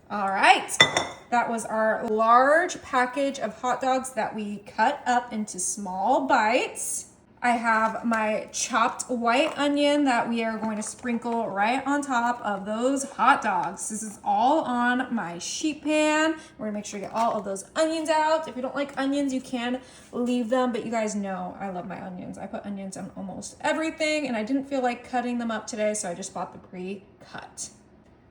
All right, that was our large package of hot dogs that we cut up into small bites. I have my chopped white onion that we are going to sprinkle right on top of those hot dogs. This is all on my sheet pan. We're gonna make sure you get all of those onions out. If you don't like onions, you can leave them, but you guys know I love my onions. I put onions on almost everything, and I didn't feel like cutting them up today, so I just bought the pre-cut.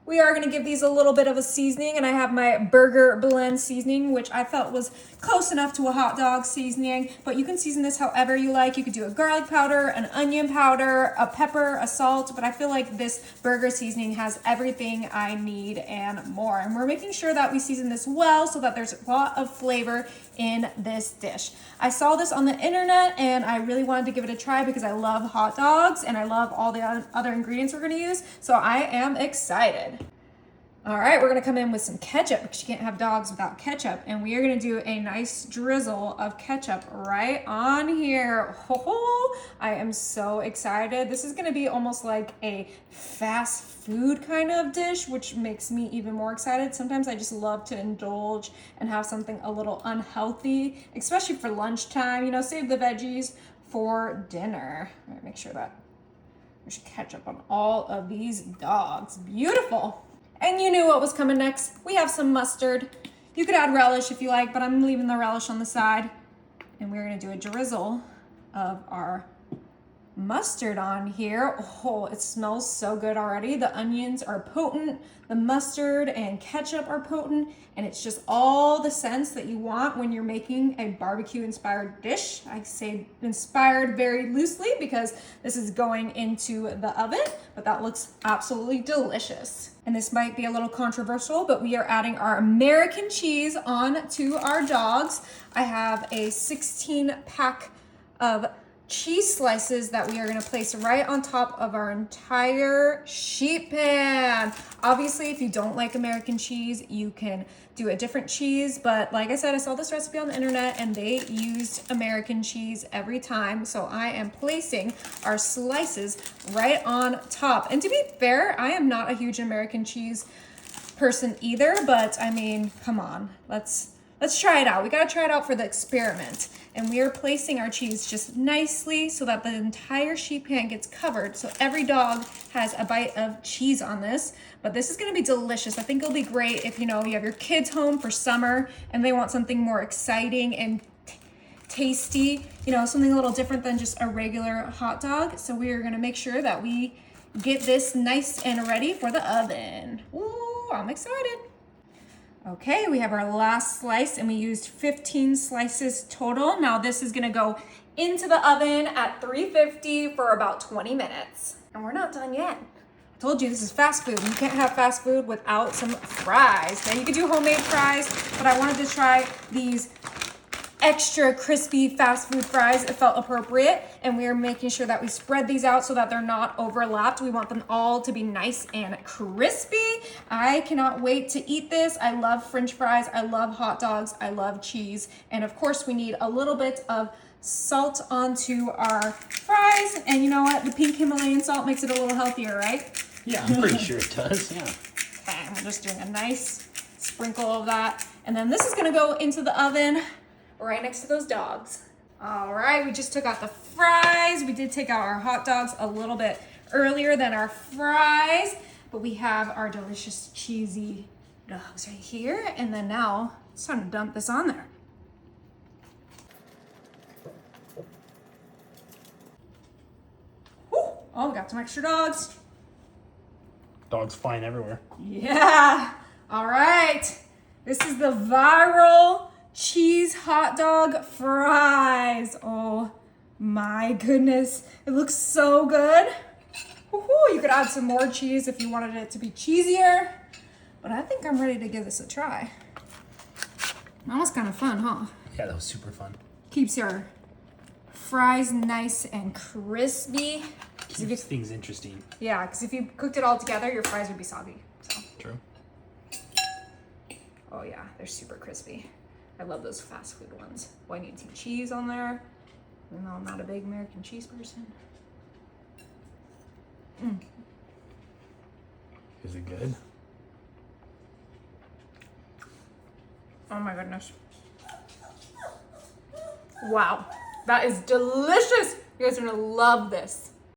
We are gonna give these a little bit of a seasoning, and I have my burger blend seasoning, which I felt was close enough to a hot dog seasoning, but you can season this however you like. You could do a garlic powder, an onion powder, a pepper, a salt, but I feel like this burger seasoning has everything I need and more. And we're making sure that we season this well so that there's a lot of flavor in this dish. I saw this on the internet and I really wanted to give it a try because I love hot dogs and I love all the other ingredients we're gonna use, so I am excited. All right, we're gonna come in with some ketchup because you can't have dogs without ketchup, and we are gonna do a nice drizzle of ketchup right on here. Ho, I am so excited. This is gonna be almost like a fast food kind of dish, which makes me even more excited. Sometimes I just love to indulge and have something a little unhealthy, especially for lunchtime. You know, save the veggies for dinner. All right, make sure that there's ketchup on all of these dogs. Beautiful. And you knew what was coming next. We have some mustard. You could add relish if you like, but I'm leaving the relish on the side. And we're gonna do a drizzle of our mustard on here. Oh, it smells so good already. The onions are potent, the mustard and ketchup are potent, and it's just all the scents that you want when you're making a barbecue inspired dish. I say inspired very loosely because this is going into the oven, but that looks absolutely delicious. And this might be a little controversial, but we are adding our American cheese on to our dogs. I have a 16-pack of cheese slices that we are gonna place right on top of our entire sheet pan. Obviously, if you don't like American cheese, you can do a different cheese, but like I said, I saw this recipe on the internet and they used American cheese every time, so I am placing our slices right on top. And to be fair, I am not a huge American cheese person either, but I mean, come on, let's try it out. We gotta try it out for the experiment. And we are placing our cheese just nicely so that the entire sheet pan gets covered. So every dog has a bite of cheese on this, but this is gonna be delicious. I think it'll be great if you have your kids home for summer and they want something more exciting and tasty, something a little different than just a regular hot dog. So we are gonna make sure that we get this nice and ready for the oven. Ooh, I'm excited. Okay, we have our last slice and we used 15 slices total. Now this is gonna go into the oven at 350 for about 20 minutes. And we're not done yet. I told you this is fast food. You can't have fast food without some fries. Now you could do homemade fries, but I wanted to try these extra crispy fast food fries. It felt appropriate, and we are making sure that we spread these out so that they're not overlapped. We want them all to be nice and crispy. I cannot wait to eat this. I love French fries, I love hot dogs, I love cheese, and of course we need a little bit of salt onto our fries. And you know what? The pink Himalayan salt makes it a little healthier, right? Yeah, I'm pretty sure it does, yeah. Okay, we're just doing a nice sprinkle of that. And then this is gonna go into the oven right next to those dogs. All right, we just took out the fries. We did take out our hot dogs a little bit earlier than our fries, but we have our delicious cheesy dogs right here. And then now it's time to dump this on there. Whew. Oh, we got some extra dogs. Dogs flying everywhere. Yeah, all right. This is the viral cheese hot dog fries. Oh my goodness, it looks so good. Woo-hoo. You could add some more cheese if you wanted it to be cheesier, but I think I'm ready to give this a try. That was kind of fun, huh? Yeah, that was super fun. Keeps your fries nice and crispy. Keeps things interesting. Yeah, because if you cooked it all together, your fries would be soggy. So. True. Oh yeah, they're super crispy. I love those fast food ones. Oh, I need some cheese on there, even though I'm not a big American cheese person. Is it good? Oh my goodness. Wow. That is delicious. You guys are gonna love this.